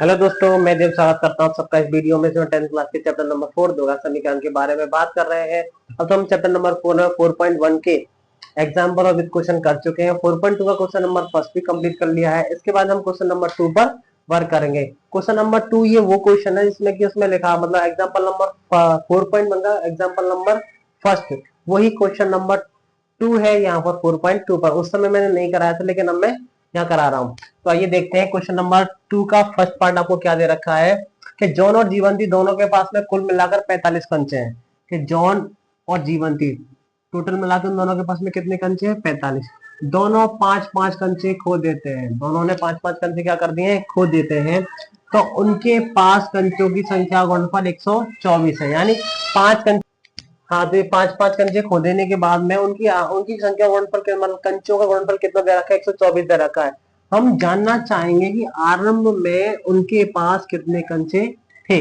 Hello दोस्तों, मैं देव स्वागत करता हूँ सबका इस वीडियो में। जो 10th क्लास के चैप्टर नंबर 4 दोगा समीकरण के बारे में बात कर रहे हैं। अब तो हम चैप्टर नंबर 4 में 4.1 के एग्जाम्पल और विद क्वेश्चन कर चुके हैं। 4.2 का क्वेश्चन नंबर फर्स्ट भी कंप्लीट कर लिया है। इसके बाद हम क्वेश्चन नंबर 2 पर वर्क करेंगे। क्वेश्चन नंबर 2 ये वो क्वेश्चन है जिसमें कि उसमें लिखा मतलब एग्जाम्पल नंबर 4.1 का एग्जाम्पल नंबर फर्स्ट वही क्वेश्चन नंबर 2 है यहाँ पर 4.2 पर। उस समय मैंने नहीं कराया था, लेकिन अब मैं यहाँ करा रहा हूँ। तो आइए देखते हैं क्वेश्चन नंबर 2 का फर्स्ट पार्ट आपको क्या दे रखा है कि जॉन और जीवंती दोनों के पास में कुल मिलाकर 45 कंचे हैं। कि जॉन और जीवंती टोटल मिलाकर दोनों के पास में कितने कंचे हैं? 45। दोनों 5-5 कंचे खो देते हैं। दोनों ने 5-5 कंचे क्या कर दिए हैं? खो देते हैं। तो उनके पास कंचों की संख्या गुणनफल 124 है। यानी 5 कंचे, हाँ, तो ये 5-5 कंचे खो देने के बाद में उनकी उनकी संख्या गुणनफल मतलब कंचों का गुणनफल कितना दे रखा है? 124 दे रखा है। हम जानना चाहेंगे कि आरंभ में उनके पास कितने कंचे थे।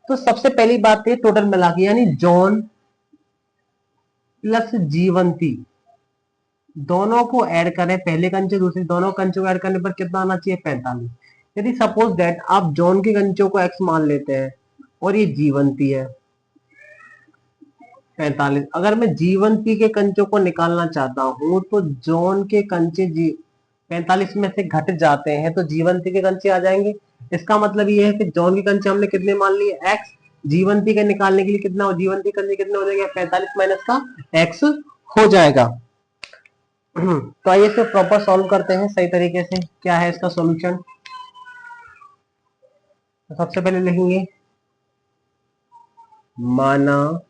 तो सबसे पहली बात है टोटल मिला के, यानी जॉन प्लस जीवंती दोनों को ऐड करें। पहले कंचे दूसरे दोनों कंचों को ऐड करने पर कितना आना चाहिए? 45। यदि सपोज दैट आप जॉन के कंचों को x मान लेते हैं और ये जीवंती है 45। अगर मैं जीवंती के कंचों को निकालना चाहता हूं तो जॉन के कंचे 45 में से घट जाते हैं तो जीवंती के कंचे आ जाएंगे। इसका मतलब ये है कि जॉन के कंचे हमने कितने मान लिए? x। जीवंती के निकालने के लिए कितना हो? जीवंती कंचे कितने हो जाएंगे? 45 माइनस का x हो जाएगा। तो आइए इसे प्रॉपर सॉल्व करते हैं सही तरीके से। क्या है इसका सॉल्यूशन? तो सबसे पहले लिखेंगे माना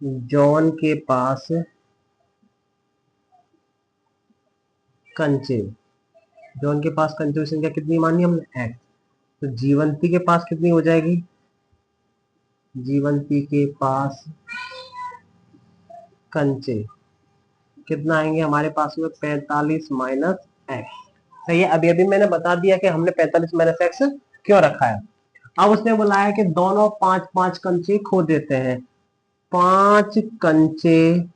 जॉन के पास कंचे, जॉन के पास कंचों की संख्या कितनी मानी हमने? x। तो जीवंती के पास कितनी हो जाएगी? जीवंती के पास कंचे कितना आएंगे हमारे पास में? 45 माइनस एक्स। सही है। अभी अभी मैंने बता दिया कि हमने 45 माइनस एक्स क्यों रखा है। अब उसने बोला है कि दोनों 5-5 कंचे खो देते हैं। 5 कंचे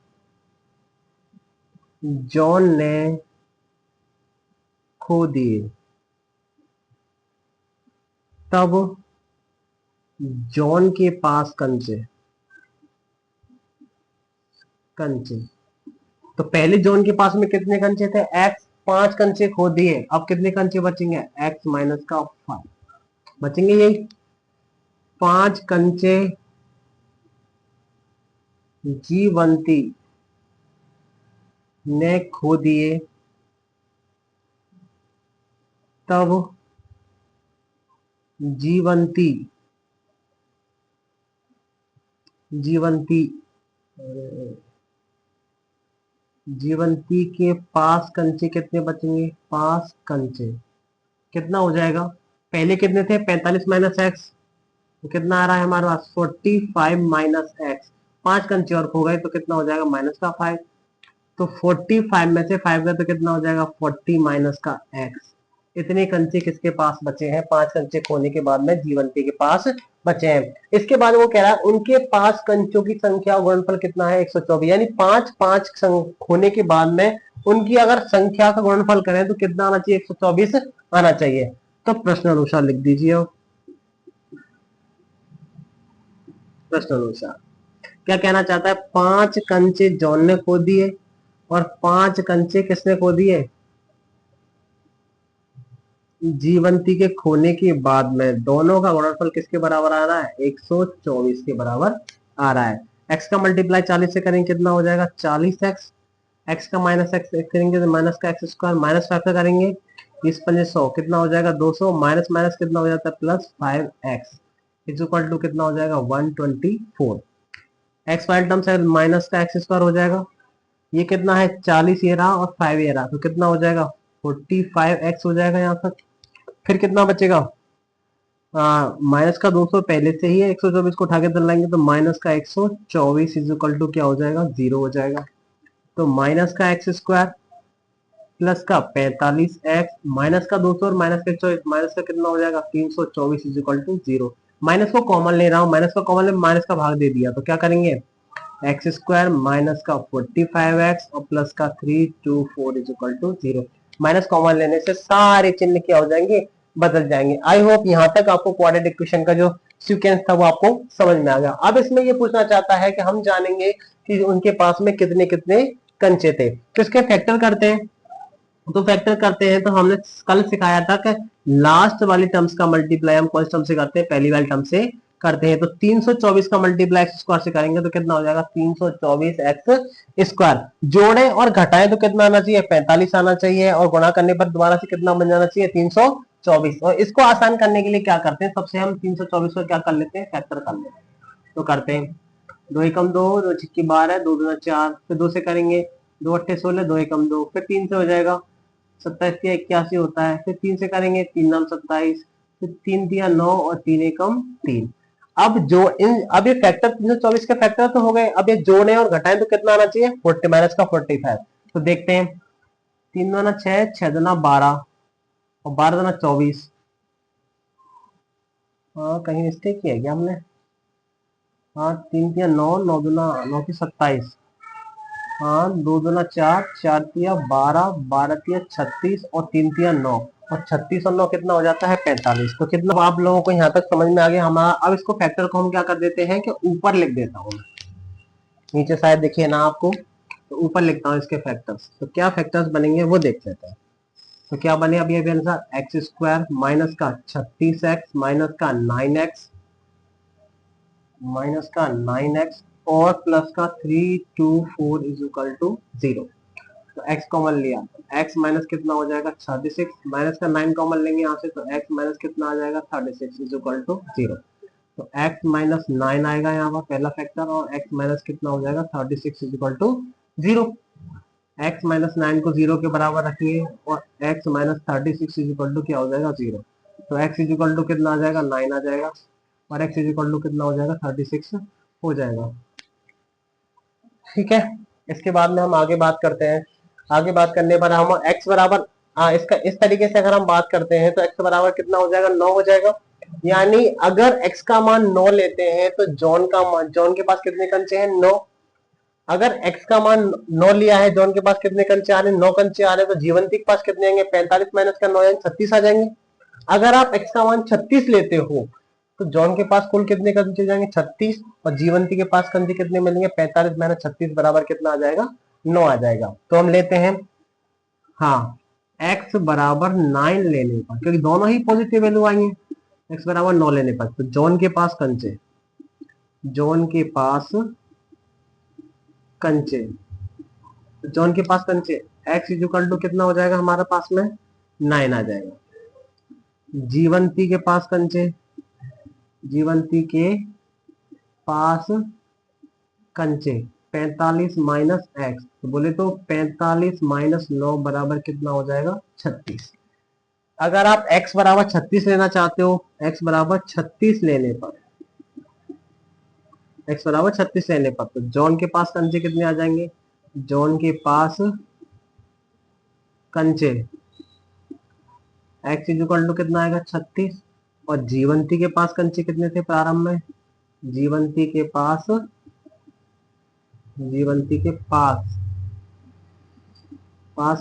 जॉन ने खो दिए, तब जॉन के पास कंचे कंचे तो पहले जॉन के पास में कितने कंचे थे? एक्स। 5 कंचे खो दिए, अब कितने कंचे बचेंगे? एक्स माइनस का 5 बचेंगे। यही 5 कंचे जीवंती ने खो दिए, तब जीवंती जीवंती जीवंती के पास कंचे कितने बचेंगे? 5 कंचे। कितना हो जाएगा? पहले कितने थे? 45 माइनस एक्स, तो कितना आ रहा है हमारे पास? 45 माइनस एक्स। 5 कंचे और खो गए तो कितना हो जाएगा? माइनस का 5। तो 45 में से 5 गए तो कितना हो जाएगा? 40 माइनस का एक्स। इतने कंचे किसके पास बचे हैं? 5 कंचे खोने के बाद में जीवंती के पास बचे हैं। इसके बाद वो कह रहा है उनके पास कंचों की संख्या गुणनफल कितना है? 124। यानी 5-5 खोने के बाद में उनकी अगर संख्या का गुणनफल करें तो कितना आना चाहिए? 124 आना चाहिए। तो प्रश्न अनुसार लिख दीजिए। प्रश्न अनुसार क्या कहना चाहता है? 5 कंचे जॉन ने खो दिए और 5 कंचे किसने खो दिए? जीवंती के खोने के बाद में दोनों का गुणनफल किसके बराबर आ रहा है? 124 के बराबर आ रहा है। x का मल्टीप्लाई 40 से करेंगे कितना हो जाएगा? 40x। x का माइनस एक्स करेंगे तो माइनस का एक्स स्क्वायर, माइनस 5 का करेंगे 20-5 कितना हो जाएगा? 200। माइनस माइनस कितना हो जाता है? Plus 5x is equal to कितना हो जाएगा? 124। एक्स वाइल टर्म से माइनस का एक्स स्क्वायर हो जाएगा। ये कितना है? 40 ये रहा और 5 ये रहा, तो कितना हो जाएगा? 45x हो जाएगा यहाँ तक। फिर कितना बचेगा? माइनस का 200 पहले से ही है, 124 को उठा के अंदर लाएंगे तो माइनस का 124 इज इक्वल टू क्या हो जाएगा? 0 हो जाएगा। तो माइनस का एक्स स्क्वायर प्लस का 45x माइनस का 200 और माइनस का 124, माइनस का कितना हो जाएगा? 324 इज इक्वल टू 0। माइनस को कॉमन ले रहा हूँ, माइनस का कॉमन ले, माइनस का भाग दे दिया तो क्या करेंगे? एक्स स्क्वायर माइनस का 45x और प्लस का 324 is equal to 0। Minus common लेने से सारे चिन्ह क्या हो जाएंगे? बदल जाएंगे। आई होप यहाँ तक आपको क्वाड्रेटिक इक्वेशन का जो सीक्वेंस था वो आपको समझ में आ गया। अब इसमें ये पूछना चाहता है कि हम जानेंगे कि उनके पास में कितने कितने कंचे थे, तो इसके फैक्टर करते हैं। तो फैक्टर करते हैं तो हमने कल सिखाया था कि लास्ट वाली टर्म्स का मल्टीप्लाई हम कौन टर्म से करते हैं, पहली वाली टर्म से करते हैं। तो 324 का मल्टीप्लाई एक्स स्क्वायर से करेंगे तो कितना हो जाएगा 324 एक्स स्क्वायर। जोड़े और घटाएं तो कितना आना चाहिए 45 आना चाहिए, और गुणा करने पर दोबारा से कितना बन जाना चाहिए 324। और इसको आसान करने के लिए क्या करते हैं, सबसे हम 324 को क्या कर लेते हैं फैक्टर कर लेते हैं। तो करते हैं 2 एकम 2, 2 छिक्की 12, 2 दूना 4, फिर 2 से करेंगे 2 अट्ठे 16, 2 एकम 2, फिर 3 से हो जाएगा 27 या 81 होता है, फिर 3 से करेंगे 3 नाम 27, फिर 3 दिया 9 और 3 एकम 3। अब ये फैक्टर 324 के फैक्टर तो हो गए, अब ये जोड़े और घटाएं तो कितना आना चाहिए 40 माइनस का 45। तो देखते हैं 3 दूना 6, 6 दूना 12 और 12 दूना 24। हाँ कहीं मिस्टेक किया क्या हमने, हाँ 3 दिया 9, 9 दूना 9 की 27, हाँ 2 दूना 4, 4 तिया 12, 12 तिया 36 और 3 तिया 9, और 36 और 9 कितना हो जाता है 45। तो कितना आप लोगों को यहाँ तक समझ में आ गया हमारा। अब इसको फैक्टर को हम क्या कर देते हैं कि ऊपर लिख देता हूँ, नीचे शायद देखिए ना आपको, तो ऊपर लिखता हूँ इसके फैक्टर्स। तो क्या फैक्टर्स बनेंगे वो देख लेते हैं। तो क्या बने अभी अभी आंसर एक्स स्क्वायर माइनस का 36x माइनस का 9x माइनस का 9x और प्लस का 324 इज इक्वल टू 0। तो x कॉमन लिया तो x माइनस कितना हो जाएगा 36, माइनस का 9 कॉमन लेंगे यहाँ से तो x माइनस कितना आ जाएगा 36 इज इक्वल टू 0। तो x माइनस 9 आएगा यहाँ पर पहला फैक्टर, और x माइनस कितना हो जाएगा 36 is equal to 0। x minus 9 को 0 के बराबर रखिए और x minus 36 is equal to क्या हो जाएगा 0। तो x इज इक्वल टू कितना आ जाएगा 9 आ जाएगा, और x इज इक्वल टू कितना हो जाएगा 36 हो जाएगा। ठीक है, इसके बाद में हम आगे बात करते हैं। आगे बात करने पर हम x बराबर इसका इस तरीके से अगर हम बात करते हैं तो x बराबर कितना हो जाएगा 9 हो जाएगा। यानी अगर x का मान 9 लेते हैं तो जॉन के पास कितने कंचे हैं 9। अगर x का मान 9 लिया है, जॉन के पास कितने कंचे आ रहे हैं 9 कंचे आ रहे हैं, तो जीवंती के पास कितने आएंगे 45 माइनस का 9 यानी 36 आ जाएंगे। अगर आप x का मान 36 लेते हो तो जॉन के पास कुल कितने कंचे जाएंगे 36, और जीवंती के पास कंचे कितने मिलेंगे 45 माइनस 36 बराबर कितना आ जाएगा 9 आ जाएगा। तो हम लेते हैं हाँ x बराबर 9 लेने पर, क्योंकि दोनों ही पॉजिटिव वैल्यू आएंगे, x बराबर 9 लेने पर तो जॉन के पास कंचे x इक्वल टू कितना हो जाएगा हमारे पास में 9 आ जाएगा। जीवंती के पास कंचे 45 माइनस एक्स, तो बोले तो 45 माइनस 9 बराबर कितना हो जाएगा 36। अगर आप x बराबर 36 लेना चाहते हो, x बराबर 36 लेने पर तो जॉन के पास कंचे कितने आ जाएंगे, जॉन के पास कंचे x इक्वल टू कितना आएगा 36, और जीवंती के पास कंचे कितने थे प्रारंभ में, जीवंती के पास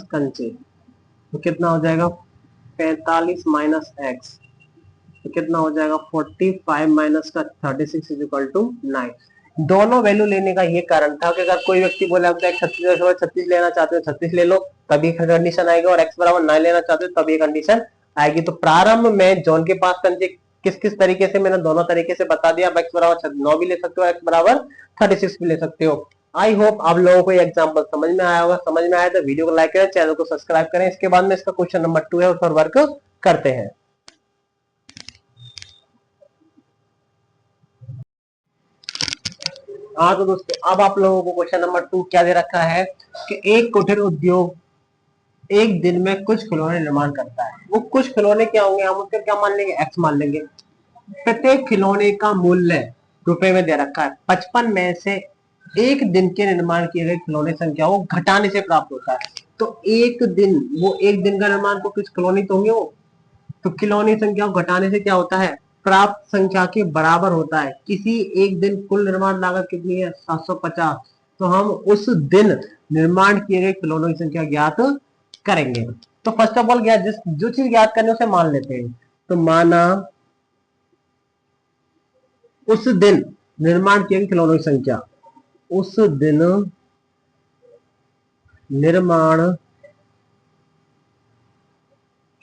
कंचे तो कितना हो जाएगा 45 माइनस एक्स, तो कितना हो जाएगा 45 माइनस का 36 इज इक्वल टू 9। दोनों वैल्यू लेने का ये कारण था कि अगर कोई व्यक्ति बोले आप 36 लेना चाहते हो 36 ले लो तभी कंडीशन आएगी, और x बराबर 9 लेना चाहते हो तभी कंडीशन आएगी। तो प्रारंभ में जॉन के पास कंचे किस किस तरीके से मैंने दोनों तरीके से बता दिया। x बराबर 9 भी ले सकते हो, x बराबर 36 भी ले सकते हो। आई होप आप लोगों को ये एग्जांपल समझ में आया होगा। समझ में आया तो वीडियो को लाइक करें, चैनल को सब्सक्राइब करें। इसके बाद में इसका क्वेश्चन नंबर 2 है उस पर वर्क करते हैं। हाँ तो दोस्तों अब आप लोगों को क्वेश्चन नंबर 2 क्या दे रखा है कि एक कुटीर उद्योग एक दिन में कुछ खिलौने निर्माण करता है। वो कुछ खिलौने क्या होंगे, हम उसका क्या मान लेंगे x मान लेंगे। प्रत्येक खिलौने का मूल्य रुपए में दे रखा है। 55 में से एक दिन के निर्माण किए गए खिलौने संख्या वो घटाने से प्राप्त होता है। तो एक दिन का निर्माण तो कुछ खिलौने तो होंगे वो, तो खिलौने संख्या को घटाने से क्या होता है प्राप्त संख्या के बराबर होता है। किसी एक दिन कुल निर्माण लागत कितनी है 750, तो हम उस दिन निर्माण किए गए खिलौनों की संख्या ज्ञात करेंगे। तो फर्स्ट ऑफ ऑल जिस जो चीज याद करनी है उसे मान लेते हैं। तो माना उस दिन निर्माण किए गए खिलौनों की संख्या, उस दिन निर्माण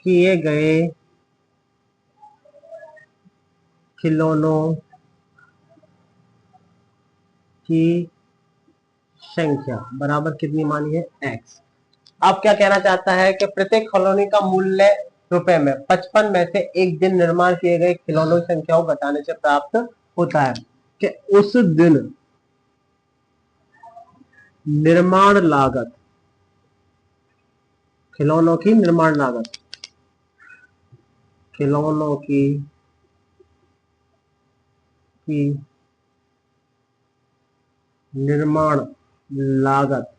किए गए खिलौनों की संख्या बराबर कितनी मानी है, x। अब क्या कहना चाहता है कि प्रत्येक खिलौने का मूल्य रुपए में 55 में से एक दिन निर्माण किए गए खिलौनों की संख्या को घटाने से प्राप्त होता है कि उस दिन निर्माण लागत, खिलौनों की निर्माण लागत, खिलौनों की निर्माण लागत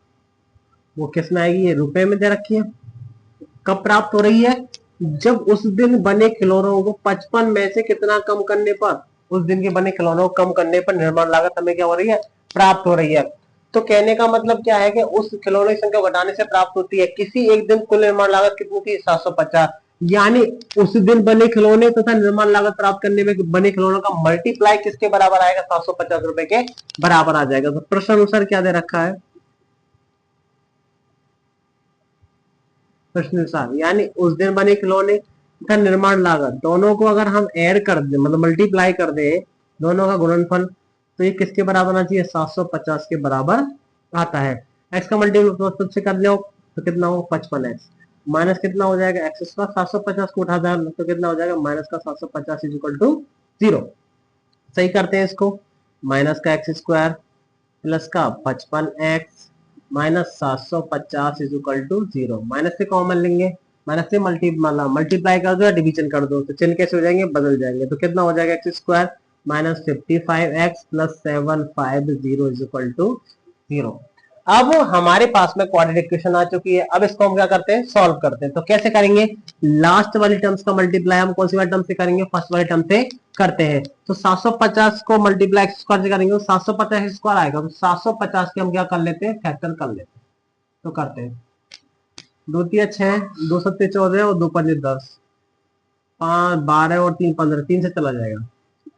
वो किस में आएगी, ये रुपए में दे रखी है। कब प्राप्त हो रही है, जब उस दिन बने खिलौनों को 55 में से कितना कम करने पर, उस दिन के बने खिलौनों को कम करने पर निर्माण लागत हमें क्या हो रही है, प्राप्त हो रही है। तो कहने का मतलब क्या है कि उस खिलौनों की संख्या घटाने से प्राप्त होती है। किसी एक दिन कुल निर्माण लागत कितनी थी, 750, यानी उस दिन बने खिलौने तथा निर्माण लागत प्राप्त करने में बने खिलौनों का मल्टीप्लाई किसके बराबर आएगा, 750 रुपए के बराबर आ जाएगा। तो प्रश्न अनुसार क्या दे रखा है, प्रश्न अनुसार यानी उस दिन बने खिलौने तथा निर्माण लागत दोनों को अगर हम ऐड कर दे, मतलब मल्टीप्लाई कर दे दोनों का गुणनफल, तो ये किसके बराबर आना चाहिए, 750 के बराबर आता है। x का मल्टीप्लाई से कर लो तो कितना हो, 55x माइनस कितना हो जाएगा, एक्स स्क्वायर 750 को उठा दें तो कितना हो जाएगा, माइनस का 750 इज इक्वल टू 0। सही करते हैं इसको, माइनस का एक्स स्क्वायर प्लस का 55x minus 750 is equal to 0। Minus से कॉमन लेंगे, माइनस से मल्टीप्लाई कर दो या डिवीजन कर दो तो चिन्ह कैसे हो जाएंगे, बदल जाएंगे। तो कितना हो जाएगा, x square minus 55x plus 750 is equal to 0। अब हमारे पास में क्वाड्रेटिक इक्वेशन आ चुकी है। अब इसको हम क्या करते हैं, सॉल्व करते हैं। तो कैसे करेंगे, लास्ट वाली टर्म्स का मल्टीप्लाई हम कौन सी वाली टर्म से करेंगे, फर्स्ट वाली टर्म से करते हैं। तो 750 को मल्टीप्लाई एक्स स्क्वायर से करेंगे तो 750 स्क्वायर आएगा। तो 750 के हम क्या कर लेते हैं, फैक्टर कर लेते हैं। तो करते हैं, 2 3 6, 2 7 14 और 2 5 10, 5 12 और 3 15, 3 से चला जाएगा,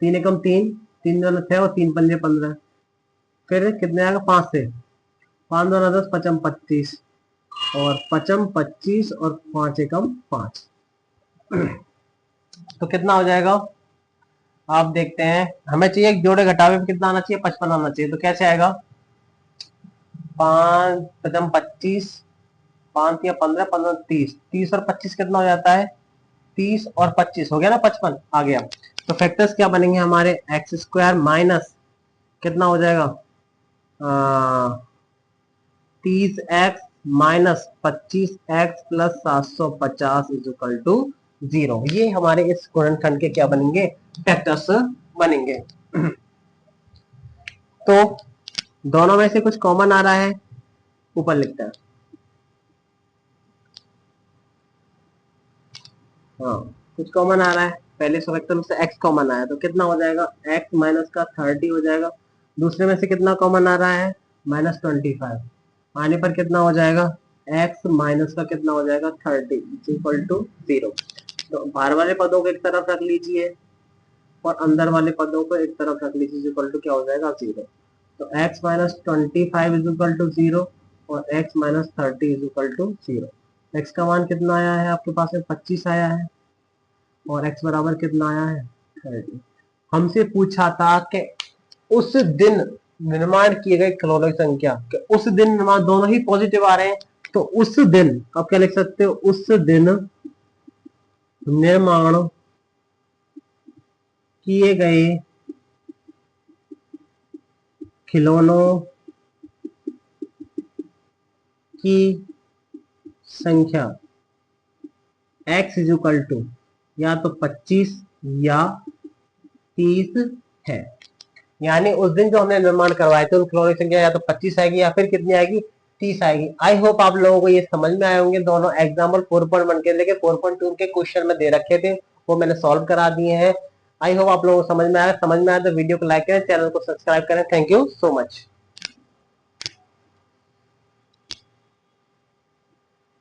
3 एकम 3, 3 2 6 और 3 5 15, फिर कितने आएगा 5 से, 5 2 10 5 25 और 5 25 और 5 एकम 5। तो कितना हो जाएगा, आप देखते हैं, हमें चाहिए जोड़े घटावे में कितना आना चाहिए, 55 आना चाहिए। तो कैसे आएगा, 5 5 25, 5 या 15 15 30, 30 और 25 कितना हो जाता है, 30 और 25 हो गया ना, 55 आ गया। तो फैक्टर्स क्या बनेंगे हमारे, एक्स स्क्वायर माइनस कितना हो जाएगा, 30x minus 25x plus 750 is equal to 0। ये हमारे इस गुणनखंड के क्या बनेंगे, फैक्टर्स बनेंगे। तो दोनों में से कुछ कॉमन आ रहा है, ऊपर लिखता है, हाँ कुछ कॉमन आ रहा है। पहले फैक्टर में से x कॉमन आया तो कितना हो जाएगा, x माइनस का 30 हो जाएगा। दूसरे में से कितना कॉमन आ रहा है, माइनस 25 आने पर कितना हो जाएगा, x माइनस का कितना हो जाएगा 30 इक्वल टू 0। तो बाहर वाले पदों को एक तरफ रख लीजिए और अंदर वाले पदों को एक तरफ रख लीजिए, इक्वल टू क्या हो जाएगा 0। तो x minus 25 is equal to 0 और x minus 30 is equal to 0। x का मान कितना आया है आपके पास में, 25 आया है और x बराबर कितना आया है, 30। हमसे पूछा था कि उस दिन निर्माण किए गए खिलौनों की संख्या, उस दिन निर्माण, दोनों ही पॉजिटिव आ रहे हैं। तो उस दिन आप क्या लिख सकते हो, उस दिन निर्माण किए गए खिलौनों की संख्या x इज इक्वल टू या तो 25 या 30 है। यानी उस दिन जो हमने निर्माण करवाए थे उन खिलौनों की संख्या या तो 25 आएगी या फिर कितनी आएगी, 30 आएगी। आई होप आप लोगों को ये समझ में आए होंगे। दोनों एग्जाम्पल 4.1 के लेके 4.2 के क्वेश्चन में दे रखे थे, वो मैंने सॉल्व करा दिए हैं। आई होप आप लोगों को समझ में आया। समझ में आया तो वीडियो को लाइक करें, चैनल को सब्सक्राइब करें। Thank you so much.